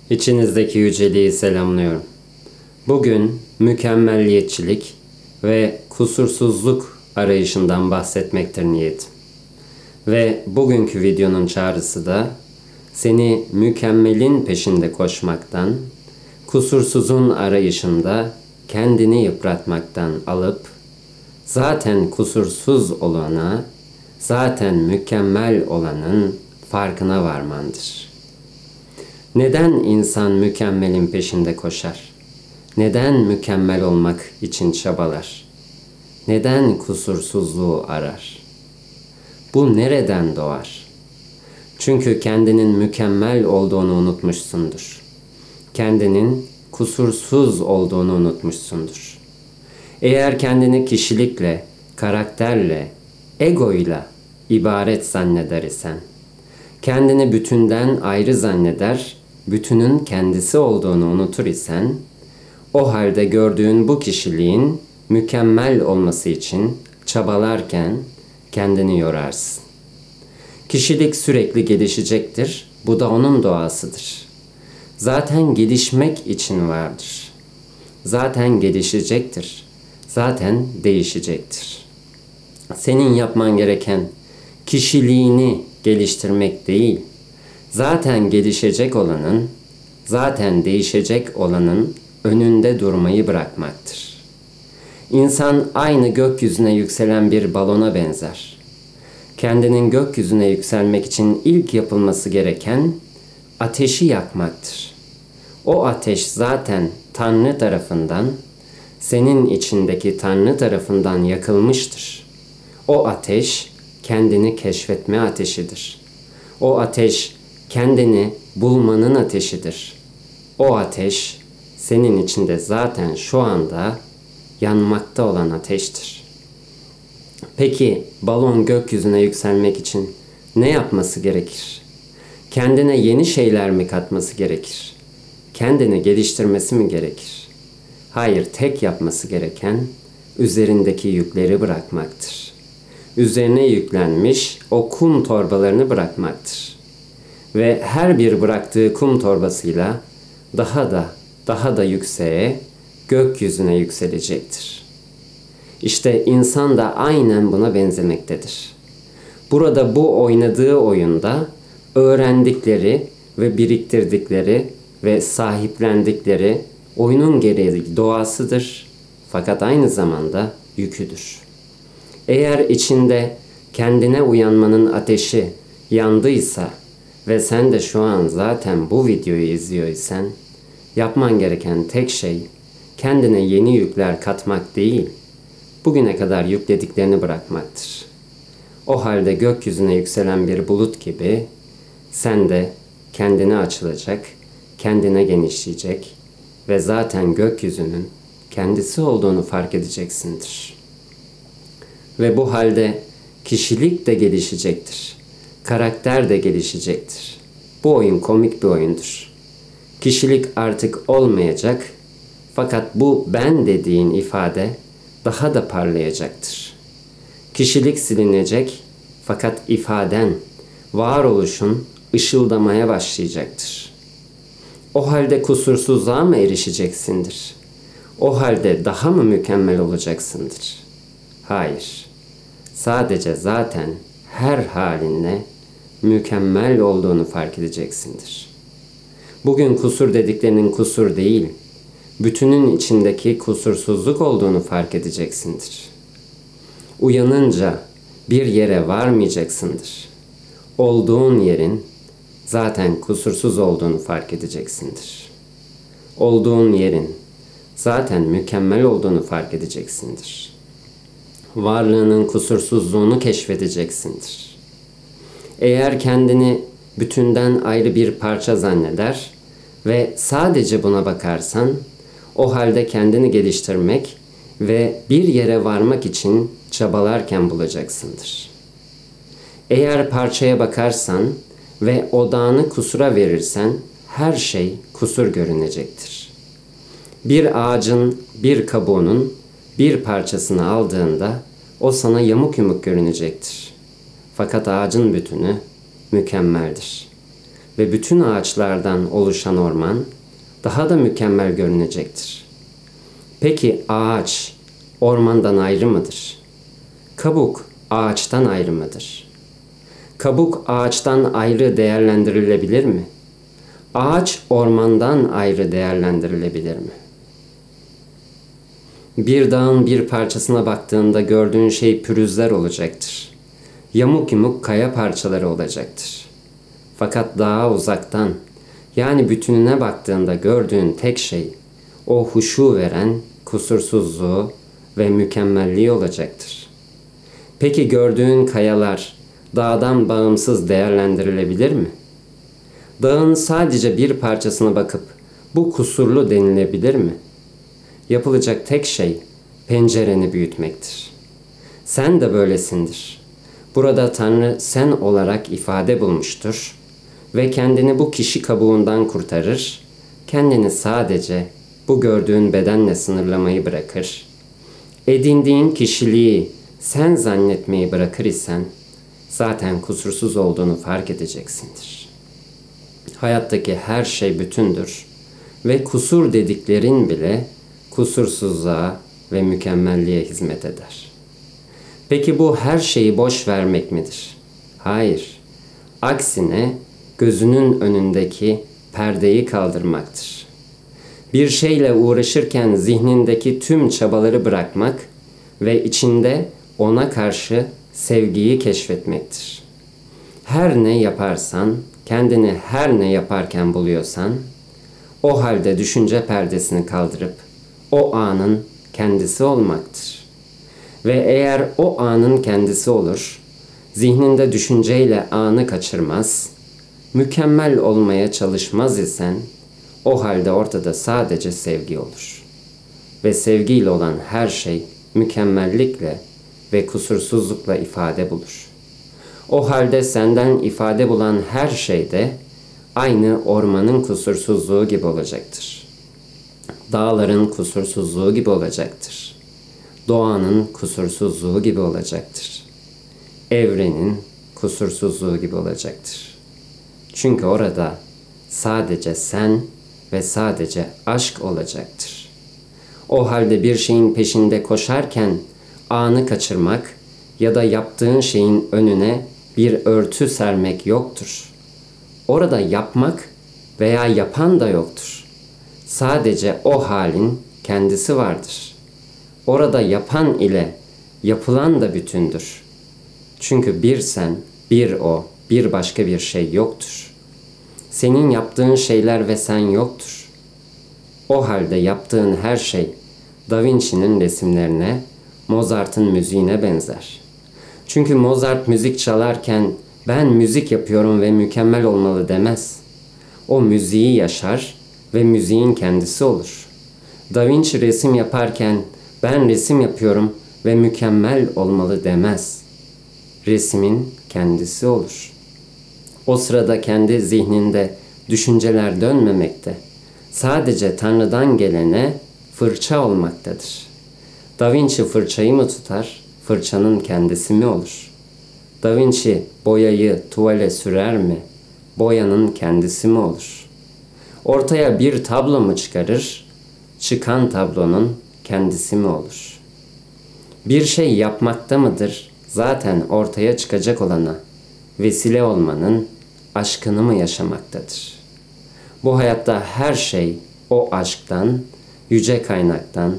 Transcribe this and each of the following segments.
İçinizdeki yüceliği selamlıyorum. Bugün mükemmelliyetçilik ve kusursuzluk arayışından bahsetmektir niyetim. Ve bugünkü videonun çağrısı da seni mükemmelin peşinde koşmaktan, kusursuzun arayışında kendini yıpratmaktan alıp zaten kusursuz olana, zaten mükemmel olanın farkına varmandır. Neden insan mükemmelin peşinde koşar? Neden mükemmel olmak için çabalar? Neden kusursuzluğu arar? Bu nereden doğar? Çünkü kendinin mükemmel olduğunu unutmuşsundur. Kendinin kusursuz olduğunu unutmuşsundur. Eğer kendini kişilikle, karakterle, egoyla ibaret zanneder isen, kendini bütünden ayrı zanneder, bütünün kendisi olduğunu unutur isen, o halde gördüğün bu kişiliğin mükemmel olması için çabalarken kendini yorarsın. Kişilik sürekli gelişecektir, bu da onun doğasıdır. Zaten gelişmek için vardır. Zaten gelişecektir, zaten değişecektir. Senin yapman gereken kişiliğini geliştirmek değil, zaten gelişecek olanın, zaten değişecek olanın önünde durmayı bırakmaktır. İnsan aynı gökyüzüne yükselen bir balona benzer. Kendinin gökyüzüne yükselmek için ilk yapılması gereken ateşi yakmaktır. O ateş zaten Tanrı tarafından, senin içindeki Tanrı tarafından yakılmıştır. O ateş kendini keşfetme ateşidir. O ateş kendini bulmanın ateşidir. O ateş senin içinde zaten şu anda yanmakta olan ateştir. Peki balon gökyüzüne yükselmek için ne yapması gerekir? Kendine yeni şeyler mi katması gerekir? Kendini geliştirmesi mi gerekir? Hayır, tek yapması gereken üzerindeki yükleri bırakmaktır. Üzerine yüklenmiş o kum torbalarını bırakmaktır. Ve her bir bıraktığı kum torbasıyla daha da yükseğe, gökyüzüne yükselecektir. İşte insan da aynen buna benzemektedir. Burada bu oynadığı oyunda öğrendikleri ve biriktirdikleri ve sahiplendikleri oyunun gereği doğasıdır. Fakat aynı zamanda yüküdür. Eğer içinde kendine uyanmanın ateşi yandıysa ve sen de şu an zaten bu videoyu izliyorsan, yapman gereken tek şey kendine yeni yükler katmak değil, bugüne kadar yüklediklerini bırakmaktır. O halde gökyüzüne yükselen bir bulut gibi sen de kendine açılacak, kendine genişleyecek ve zaten gökyüzünün kendisi olduğunu fark edeceksindir. Ve bu halde kişilik de gelişecektir. Karakter de gelişecektir. Bu oyun komik bir oyundur. Kişilik artık olmayacak, fakat bu ben dediğin ifade daha da parlayacaktır. Kişilik silinecek, fakat ifaden, varoluşun ışıldamaya başlayacaktır. O halde kusursuzluğa mı erişeceksindir? O halde daha mı mükemmel olacaksındır? Hayır. Sadece zaten her halinle mükemmel olduğunu fark edeceksindir. Bugün kusur dediklerinin kusur değil, bütünün içindeki kusursuzluk olduğunu fark edeceksindir. Uyanınca bir yere varmayacaksındır. Olduğun yerin zaten kusursuz olduğunu fark edeceksindir. Olduğun yerin zaten mükemmel olduğunu fark edeceksindir. Varlığının kusursuzluğunu keşfedeceksindir. Eğer kendini bütünden ayrı bir parça zanneder ve sadece buna bakarsan, o halde kendini geliştirmek ve bir yere varmak için çabalarken bulacaksındır. Eğer parçaya bakarsan ve odağını kusura verirsen, her şey kusur görünecektir. Bir ağacın bir kabuğunun bir parçasını aldığında o sana yamuk yumuk görünecektir. Fakat ağacın bütünü mükemmeldir. ve bütün ağaçlardan oluşan orman daha da mükemmel görünecektir. Peki ağaç ormandan ayrı mıdır? Kabuk ağaçtan ayrı mıdır? Kabuk ağaçtan ayrı değerlendirilebilir mi? Ağaç ormandan ayrı değerlendirilebilir mi? Bir dağın bir parçasına baktığında gördüğün şey pürüzler olacaktır. Yamuk yumuk kaya parçaları olacaktır. Fakat dağa uzaktan, yani bütününe baktığında gördüğün tek şey, o huşu veren kusursuzluğu ve mükemmelliği olacaktır. Peki gördüğün kayalar dağdan bağımsız değerlendirilebilir mi? Dağın sadece bir parçasına bakıp bu kusurlu denilebilir mi? Yapılacak tek şey pencereni büyütmektir. Sen de böylesindir. Burada Tanrı sen olarak ifade bulmuştur ve kendini bu kişi kabuğundan kurtarır, kendini sadece bu gördüğün bedenle sınırlamayı bırakır. Edindiğin kişiliği sen zannetmeyi bırakır isen zaten kusursuz olduğunu fark edeceksindir. Hayattaki her şey bütündür ve kusur dediklerin bile kusursuzluğa ve mükemmelliğe hizmet eder. Peki bu her şeyi boş vermek midir? Hayır. Aksine gözünün önündeki perdeyi kaldırmaktır. Bir şeyle uğraşırken zihnindeki tüm çabaları bırakmak ve içinde ona karşı sevgiyi keşfetmektir. Her ne yaparsan, kendini her ne yaparken buluyorsan, o halde düşünce perdesini kaldırıp o anın kendisi olmaktır. Ve eğer o anın kendisi olur, zihninde düşünceyle anı kaçırmaz, mükemmel olmaya çalışmaz isen, o halde ortada sadece sevgi olur. Ve sevgiyle olan her şey mükemmellikle ve kusursuzlukla ifade bulur. O halde senden ifade bulan her şey de aynı ormanın kusursuzluğu gibi olacaktır. Dağların kusursuzluğu gibi olacaktır. Doğanın kusursuzluğu gibi olacaktır. Evrenin kusursuzluğu gibi olacaktır. Çünkü orada sadece sen ve sadece aşk olacaktır. O halde bir şeyin peşinde koşarken anı kaçırmak ya da yaptığın şeyin önüne bir örtü sermek yoktur. Orada yapmak veya yapan da yoktur. Sadece o halin kendisi vardır. Orada yapan ile yapılan da bütündür. Çünkü bir sen, bir o, bir başka bir şey yoktur. Senin yaptığın şeyler ve sen yoktur. O halde yaptığın her şey Da Vinci'nin resimlerine, Mozart'ın müziğine benzer. Çünkü Mozart müzik çalarken ben müzik yapıyorum ve mükemmel olmalı demez. O müziği yaşar ve müziğin kendisi olur. Da Vinci resim yaparken ben resim yapıyorum ve mükemmel olmalı demez. Resmin kendisi olur. O sırada kendi zihninde düşünceler dönmemekte, sadece Tanrı'dan gelene fırça olmaktadır. Da Vinci fırçayı mı tutar, fırçanın kendisi mi olur? Da Vinci boyayı tuvale sürer mi, boyanın kendisi mi olur? Ortaya bir tablo mu çıkarır, çıkan tablonun kendisi mi olur? Bir şey yapmakta mıdır, zaten ortaya çıkacak olana vesile olmanın aşkını mı yaşamaktadır? Bu hayatta her şey o aşktan, yüce kaynaktan,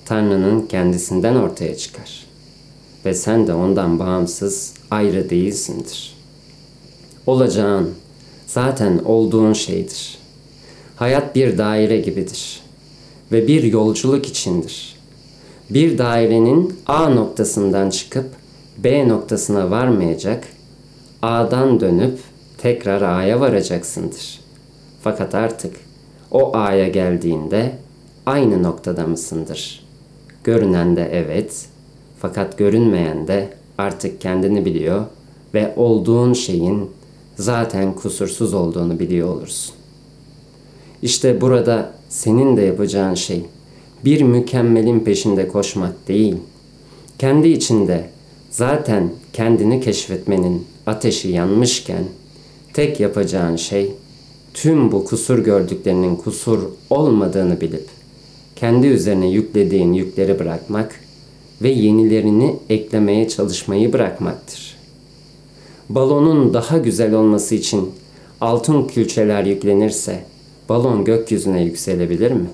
Tanrı'nın kendisinden ortaya çıkar. Ve sen de ondan bağımsız, ayrı değilsindir. Olacağın, zaten olduğun şeydir. Hayat bir daire gibidir ve bir yolculuk içindir. Bir dairenin A noktasından çıkıp B noktasına varmayacak, A'dan dönüp tekrar A'ya varacaksındır. Fakat artık o A'ya geldiğinde aynı noktada mısındır? Görünen de evet, fakat görünmeyen de artık kendini biliyor ve olduğun şeyin zaten kusursuz olduğunu biliyor olursun. İşte burada senin de yapacağın şey bir mükemmelin peşinde koşmak değil, kendi içinde zaten kendini keşfetmenin ateşi yanmışken tek yapacağın şey tüm bu kusur gördüklerinin kusur olmadığını bilip kendi üzerine yüklediğin yükleri bırakmak ve yenilerini eklemeye çalışmayı bırakmaktır. Balonun daha güzel olması için altın külçeler yüklenirse balon gökyüzüne yükselebilir mi?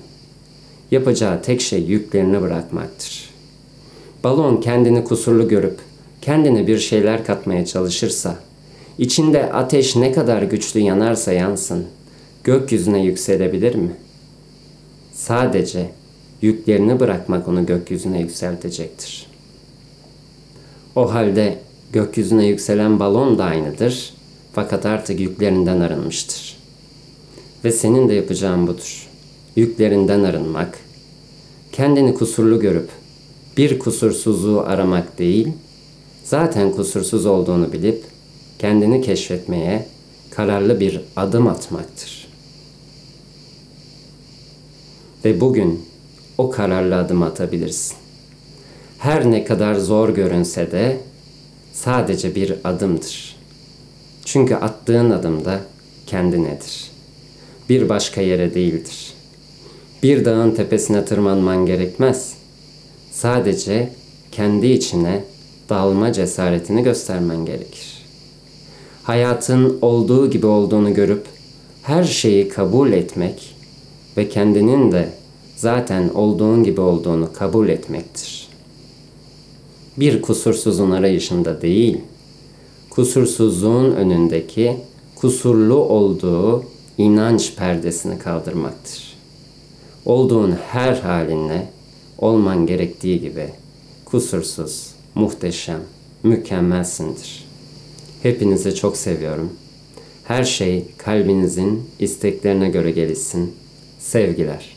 Yapacağı tek şey yüklerini bırakmaktır. Balon kendini kusurlu görüp kendine bir şeyler katmaya çalışırsa, içinde ateş ne kadar güçlü yanarsa yansın, gökyüzüne yükselebilir mi? Sadece yüklerini bırakmak onu gökyüzüne yükseltecektir. O halde gökyüzüne yükselen balon da aynıdır, fakat artık yüklerinden arınmıştır. Ve senin de yapacağın budur. Yüklerinden arınmak, kendini kusurlu görüp bir kusursuzluğu aramak değil, zaten kusursuz olduğunu bilip kendini keşfetmeye kararlı bir adım atmaktır. Ve bugün o kararlı adımı atabilirsin. Her ne kadar zor görünse de sadece bir adımdır. Çünkü attığın adım da kendinedir. Bir başka yere değildir. Bir dağın tepesine tırmanman gerekmez. Sadece kendi içine dalma cesaretini göstermen gerekir. Hayatın olduğu gibi olduğunu görüp her şeyi kabul etmek ve kendinin de zaten olduğun gibi olduğunu kabul etmektir. Bir kusursuzun arayışında değil, kusursuzluğun önündeki kusurlu olduğu inanç perdesini kaldırmaktır. Olduğun her halinle olman gerektiği gibi kusursuz, muhteşem, mükemmelsindir. Hepinizi çok seviyorum. Her şey kalbinizin isteklerine göre gelişsin. Sevgiler.